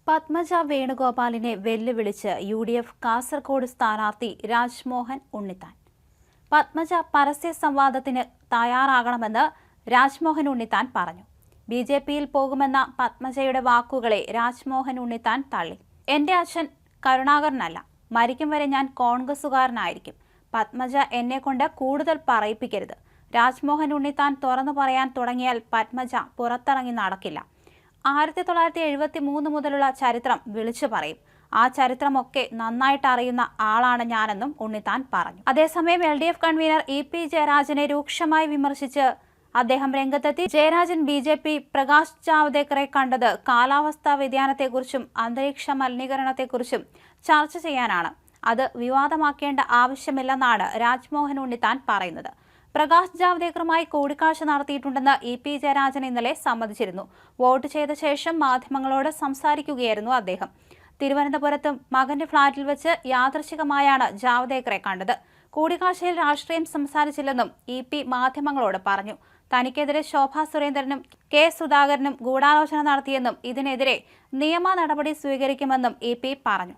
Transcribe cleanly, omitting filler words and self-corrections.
പത്മജ വേണുഗോപാലിനെ വെല്ലുവിളിച്ച് UDF കാസർഗോഡ് സ്ഥാനാർത്ഥി രാജ്മോഹൻ ഉണ്ണിത്താൻ. പത്മജ പരസ്യ സംവാദത്തിന് തയ്യാറാകണമെന്ന് രാജ്മോഹൻ ഉണ്ണിത്താൻ പറഞ്ഞു. BJPയിൽ പോകുമെന്ന പത്മജയുടെ വാക്കുകളെ രാജ്മോഹൻ ഉണ്ണിത്താൻ തള്ളി. എന്റെ അച്ഛൻ കരുണാകരനല്ല, മരിക്കും വരെ ഞാൻ കോൺഗ്രസുകാരനായിരിക്കും. പത്മജ എന്നെക്കൊണ്ട് കൂടുതൽ പറയിപ്പിക്കരുത്. രാജ്മോഹൻ ഉണ്ണിത്താൻ തുറന്നു പറയാൻ തുടങ്ങിയാൽ പത്മജ പുറത്തിറങ്ങി നടക്കില്ല. 1973 മുതലുള്ള ചരിത്രം വിളിച്ചു പറയും. ആ ചരിത്രമൊക്കെ നന്നായിട്ട് അറിയുന്ന ആളാണ് ഞാനെന്നും ഉണ്ണിത്താൻ പറഞ്ഞു. അതേസമയം LDF കൺവീനർ EP ജയരാജനെ രൂക്ഷമായി വിമർശിച്ച് അദ്ദേഹം രംഗത്തെത്തി. ജയരാജൻ BJP പ്രകാശ് ജാവ്ദേക്കറെ കണ്ടത് കാലാവസ്ഥാ വ്യതിയാനത്തെക്കുറിച്ചും അന്തരീക്ഷ മലിനീകരണത്തെക്കുറിച്ചും ചർച്ച ചെയ്യാനാണ്. അത് വിവാദമാക്കേണ്ട ആവശ്യമില്ലെന്നാണ് രാജ്മോഹൻ ഉണ്ണിത്താൻ പറയുന്നത്. പ്രകാശ് ജാവ്ദേക്കറുമായി കൂടിക്കാഴ്ച നടത്തിയിട്ടുണ്ടെന്ന് EP ജയരാജൻ ഇന്നലെ സമ്മതിച്ചിരുന്നു. വോട്ട് ചെയ്ത ശേഷം മാധ്യമങ്ങളോട് സംസാരിക്കുകയായിരുന്നു അദ്ദേഹം. തിരുവനന്തപുരത്ത് മകന്റെ ഫ്ളാറ്റിൽ വെച്ച് യാദൃച്ഛികമായാണ് ജാവ്ദേക്കറെ കണ്ടത്. കൂടിക്കാഴ്ചയിൽ രാഷ്ട്രീയം സംസാരിച്ചില്ലെന്നും EP മാധ്യമങ്ങളോട് പറഞ്ഞു. തനിക്കെതിരെ ശോഭാ സുരേന്ദ്രനും K സുധാകരനും ഗൂഢാലോചന നടത്തിയെന്നും ഇതിനെതിരെ നിയമ നടപടി സ്വീകരിക്കുമെന്നും EP പറഞ്ഞു.